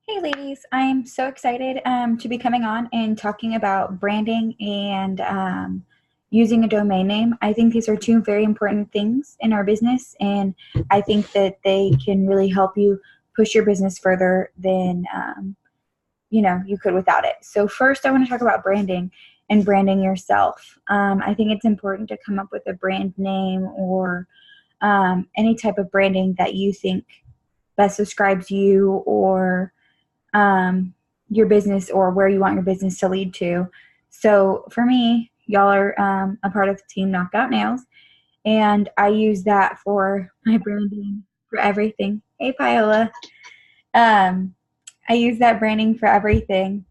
Hey ladies, I'm so excited to be coming on and talking about branding and using a domain name. I think these are two very important things in our business, and I think that they can really help you push your business further than you could without it. So first, I want to talk about branding and branding yourself. I think it's important to come up with a brand name or any type of branding that you think best describes you or your business or where you want your business to lead to. So for me, y'all are a part of Team Knockout Nails, and I use that for my branding for everything. Hey, Viola. Um, I use that branding for everything,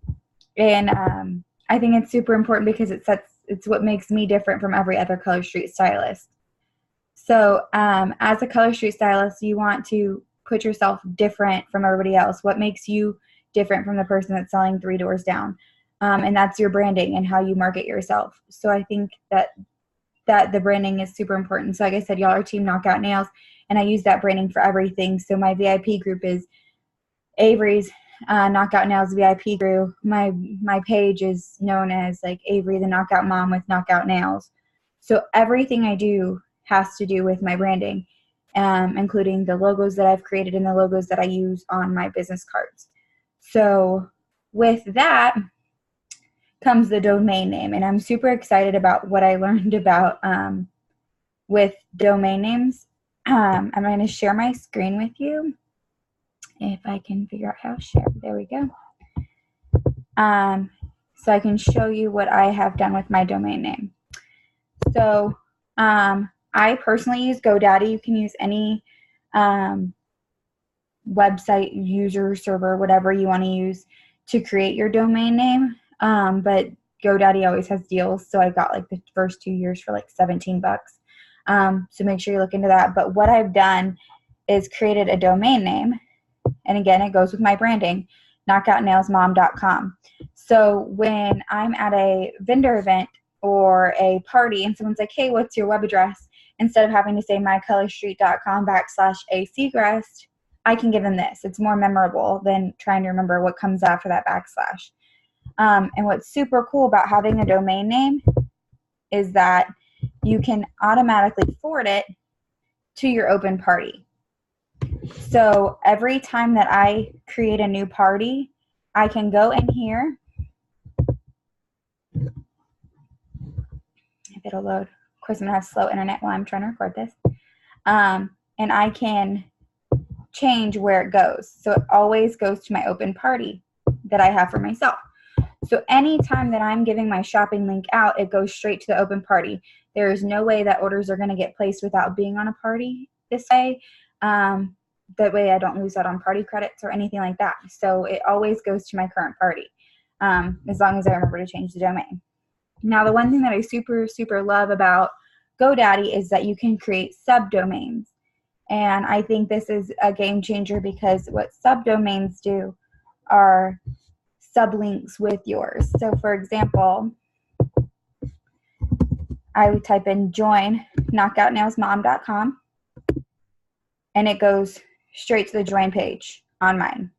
and I think it's super important because it's what makes me different from every other Color Street stylist. So as a Color Street stylist, you want to put yourself different from everybody else. What makes you different from the person that's selling 3 doors down? And that's your branding and how you market yourself. So I think that the branding is super important. So like I said, y'all are Team Knockout Nails, and I use that branding for everything. So my VIP group is Avery's Knockout Nails VIP group. My page is known as like Avery the Knockout Mom with Knockout Nails. So everything I do has to do with my branding, including the logos that I've created and the logos that I use on my business cards. So with that comes the domain name, and I'm super excited about what I learned about with domain names. I'm going to share my screen with you if I can figure out how to share. There we go. So I can show you what I have done with my domain name. So I personally use GoDaddy. You can use any website, user, server, whatever you want to use to create your domain name. But GoDaddy always has deals, so I got like the first 2 years for like 17 bucks. So make sure you look into that. But what I've done is created a domain name, and again, it goes with my branding, knockoutnailsmom.com. So when I'm at a vendor event or a party and someone's like, hey, what's your web address? Instead of having to say mycolorstreet.com/ASeagrest, I can give them this. It's more memorable than trying to remember what comes after that backslash. And what's super cool about having a domain name is that you can automatically forward it to your open party. So every time that I create a new party, I can go in here. If it'll load. Of course, I'm going to have slow internet while I'm trying to record this. And I can change where it goes. So it always goes to my open party that I have for myself. So anytime that I'm giving my shopping link out, it goes straight to the open party. There is no way that orders are going to get placed without being on a party this way. That way I don't lose out on party credits or anything like that. So it always goes to my current party, as long as I remember to change the domain. Now, the one thing that I super, super love about GoDaddy is that you can create subdomains. And I think this is a game changer because what subdomains do are sublinks with yours. So for example, I would type in join knockoutnailsmom.com, and it goes straight to the join page on mine.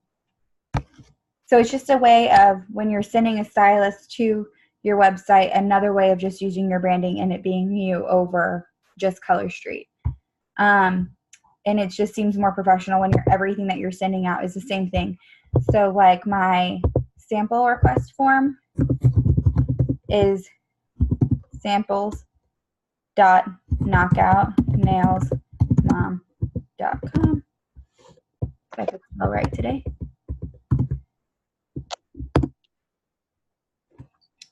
So it's just a way of, when you're sending a stylist to your website, another way of just using your branding and it being you over just Color Street. And it just seems more professional when everything that you're sending out is the same thing. So like my sample request form is samples.knockoutnailsmom.com. If I could spell right today.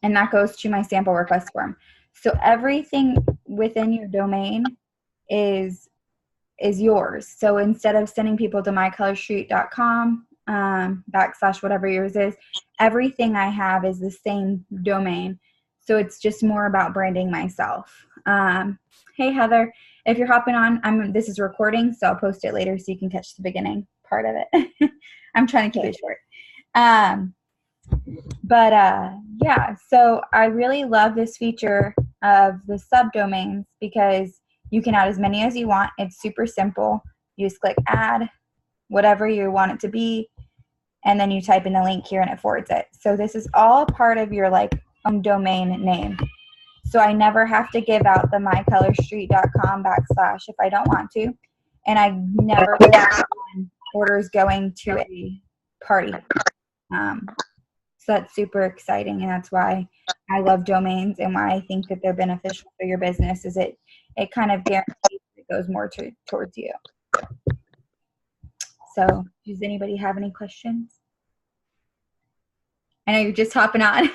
And that goes to my sample request form. So everything within your domain is yours. So instead of sending people to mycolorstreet.com / whatever yours is, everything I have is the same domain. So it's just more about branding myself. Hey Heather, if you're hopping on, this is recording, so I'll post it later so you can catch the beginning part of it. I'm trying to keep it short. Yeah, so I really love this feature of the subdomains because you can add as many as you want. It's super simple. You just click add, whatever you want it to be, and then you type in the link here and it forwards it. So this is all part of your like own domain name. So I never have to give out the mycolorstreet.com / if I don't want to. And I never orders going to a party. So that's super exciting, and that's why I love domains and why I think that they're beneficial for your business. Is it kind of guarantees it goes more towards you. So does anybody have any questions? I know you're just hopping on.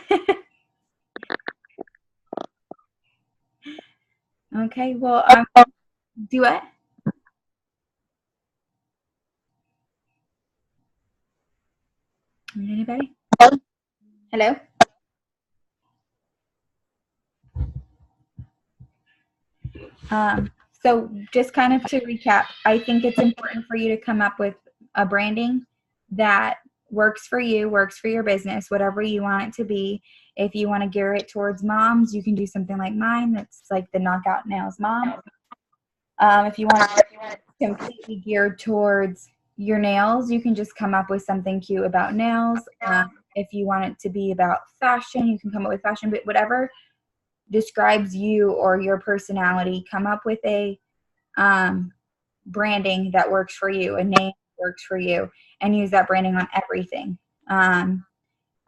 Okay, well, do what? Anybody? Hello? So just kind of to recap, I think it's important for you to come up with a branding that works for you, works for your business, whatever you want it to be. If you want to gear it towards moms, you can do something like mine. That's like the Knockout Nails Mom. If you want to completely geared towards your nails, you can just come up with something cute about nails. If you want it to be about fashion, you can come up with fashion, but whatever describes you or your personality, come up with a branding that works for you, a name that works for you, and use that branding on everything.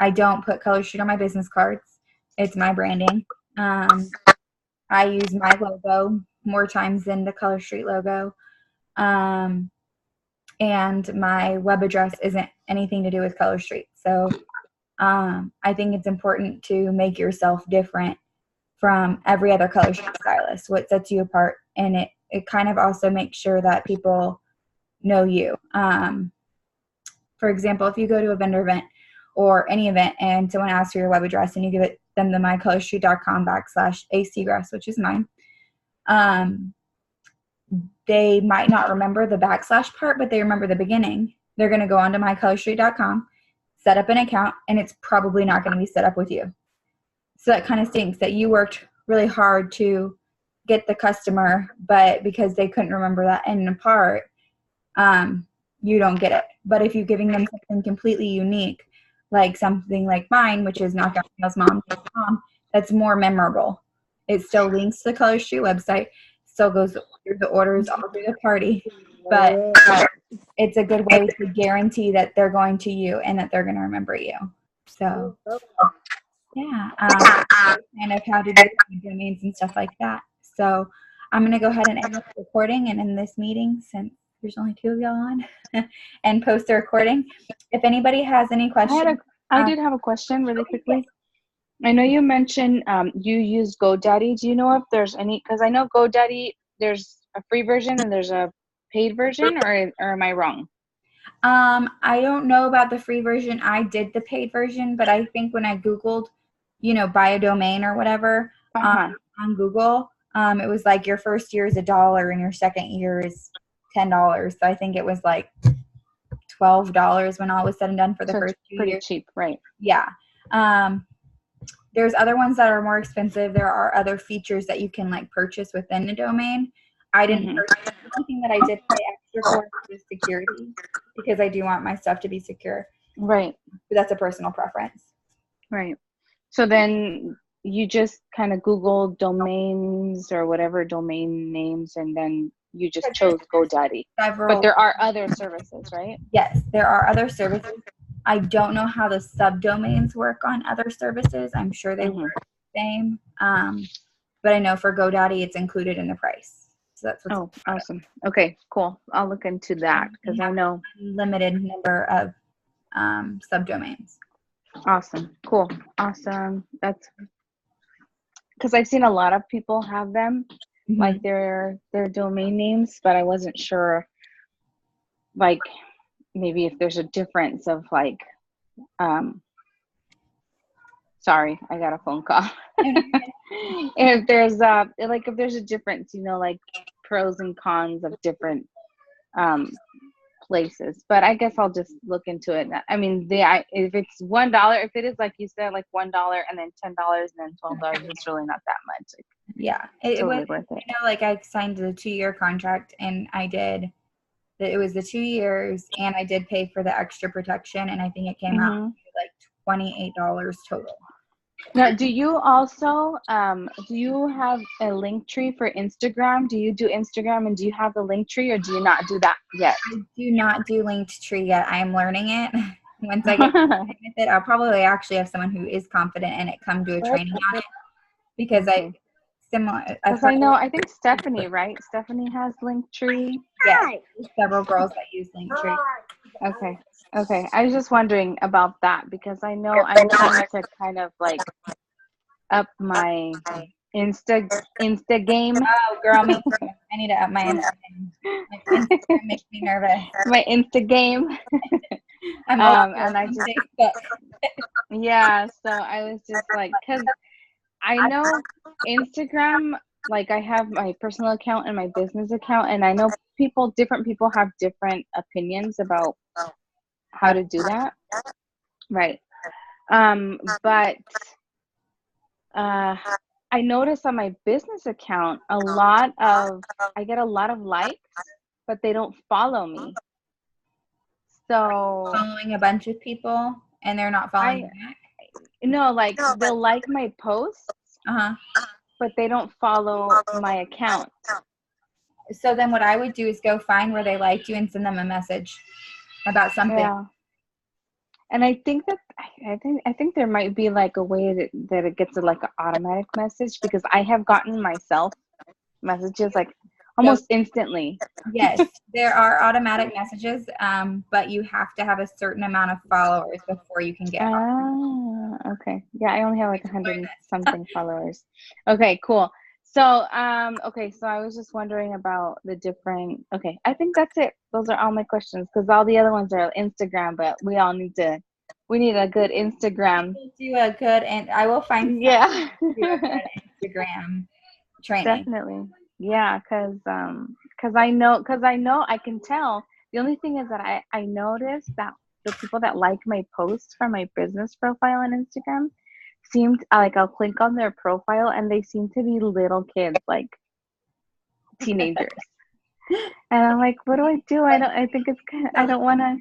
I don't put Color Street on my business cards. It's my branding. I use my logo more times than the Color Street logo. And my web address isn't anything to do with Color Street. So I think it's important to make yourself different from every other Color Street stylist, what sets you apart. And it kind of also makes sure that people know you. For example, if you go to a vendor event or any event and someone asks for your web address and you give them the mycolorstreet.com / acgrass, which is mine, they might not remember the / part, but they remember the beginning. They're going to go onto mycolorstreet.com, set up an account, and it's probably not going to be set up with you. So that kind of stinks that you worked really hard to get the customer, but because they couldn't remember that end part, you don't get it. But if you're giving them something completely unique, like something like mine, which is knockoutnailsmom.com, that's more memorable. It still links to the Color Street website, still goes through the orders all through the party, but it's a good way to guarantee that they're going to you and that they're going to remember you. So yeah, kind of how to do domains and stuff like that. So I'm going to go ahead and end this recording and end this meeting since there's only 2 of y'all on and post the recording. If anybody has any questions. I did have a question really quickly. I know you mentioned you use GoDaddy. Do you know if there's any, because I know GoDaddy, there's a free version and there's a paid version, or am I wrong? I don't know about the free version. I did the paid version, but I think when I Googled, buy a domain or whatever on Google, it was like your first year is $1 and your second year is $10. So I think it was like $12 when all was said and done for the first 2 years. Pretty cheap, right? Yeah. There's other ones that are more expensive. There are other features that you can like purchase within the domain. I didn't purchase. The only thing that I did pay extra for was security, because I do want my stuff to be secure. Right. But that's a personal preference. Right. So then you just kind of Google domains or whatever domain names, and then you just chose GoDaddy. But there are other services, right? Yes, there are other services. I don't know how the subdomains work on other services. I'm sure they work the same. But I know for GoDaddy, it's included in the price. So that's what's awesome. Okay, cool. I'll look into that because I know limited number of subdomains. Awesome. Cool. Awesome. That's because I've seen a lot of people have them, like their domain names, but I wasn't sure, like maybe if there's a difference of like, sorry, I got a phone call. If there's if there's a difference, like pros and cons of different places, but I guess I'll just look into it. I mean, if it's $1, if it is like you said, like $1 and then $10 and then $12, it's really not that much. Yeah, it totally was worth it. like I signed a 2-year contract and I did It was the 2 years, and I did pay for the extra protection, and I think it came out to like $28 total. Now, do you also do you have a link tree for Instagram? Do you do Instagram, and do you have the link tree, or do you not do that yet? I do not do Linktree yet. I am learning it. Once I get confident with it, I'll probably actually have someone who is confident in it come do a training on it, because Okay. I've Because I heard think Stephanie, right? Stephanie has Linktree. yes, several girls that use Linktree. Okay. Okay. I was just wondering about that because I know I'm trying to kind of like up my Insta game. Oh, girl, me too. I need to up my Instagram. My Instagram makes me nervous. My Insta game. I'm And I on just Facebook. yeah. So I was just like, because I know Instagram. Like I have my personal account and my business account, and I know different people have different opinions about how to do that. Right. But I notice on my business account I get a lot of likes, but they don't follow me. So Following a bunch of people and they're not following back. like they'll like my posts, but they don't follow my account. So then what I would do is go find where they liked you and send them a message about something. Yeah. And I think that I think there might be like a way that it gets like an automatic message, because I have gotten myself messages like almost instantly. Yes, there are automatic messages, but you have to have a certain amount of followers before you can get Okay. Yeah, I only have like 100 and something followers. Okay, cool. So, okay, so I was just wondering about the different, okay, I think that's it. Those are all my questions, because all the other ones are Instagram, but we need a good Instagram. Do a good, and I will find do a good Instagram training. Definitely. Yeah, because I know I can tell. The only thing is that I noticed that the people that like my posts from my business profile on Instagram seemed like I'll click on their profile and they seem to be little kids, like teenagers. And I'm like, what do I do? I think it's kind of, I don't want to.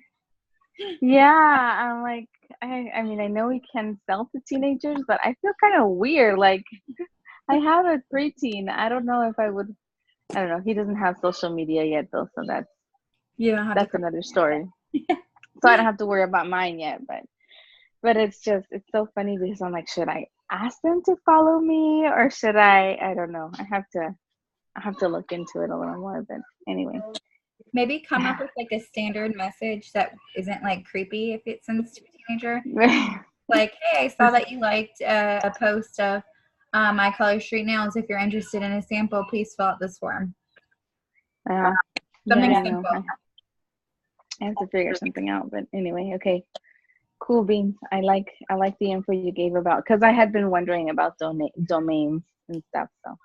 Yeah, I'm like, I mean, I know we can sell to teenagers, but I feel kind of weird. Like, I have a preteen. I don't know if I would. I don't know. He doesn't have social media yet, though, so that's another story. So I don't have to worry about mine yet. But it's so funny because I'm like, should I ask them to follow me, or should I? I don't know. I have to look into it a little more. But anyway, maybe come up with like a standard message that isn't like creepy if it sends to a teenager. Like, hey, I saw that you liked a post of my color street nails. If you're interested in a sample, please fill out this form. Something simple. I have to figure something out, but anyway, okay. Cool beans. I like the info you gave about, because I had been wondering about domains and stuff. So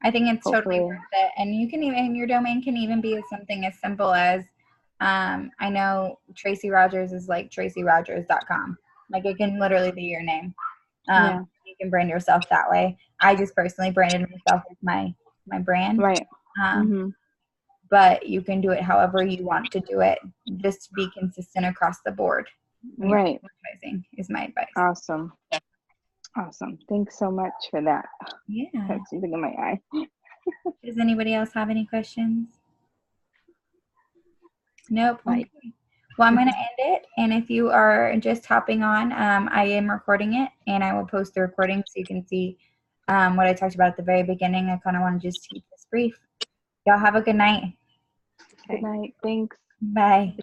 I think it's totally worth it, and your domain can even be something as simple as I know Tracy Rogers is like tracyrogers.com. Like it can literally be your name. You can brand yourself that way. I just personally branded myself with my brand. Right. But you can do it however you want to do it. Just to be consistent across the board. Right. Advertising is my advice. Awesome. Thanks so much for that. Yeah. I have something in my eye. Does anybody else have any questions? Nope. Okay. Well, I'm going to end it. And if you are just hopping on, I am recording it, and I will post the recording so you can see what I talked about at the very beginning. I kind of want to just keep this brief. Y'all have a good night. Good night. Thanks. Bye.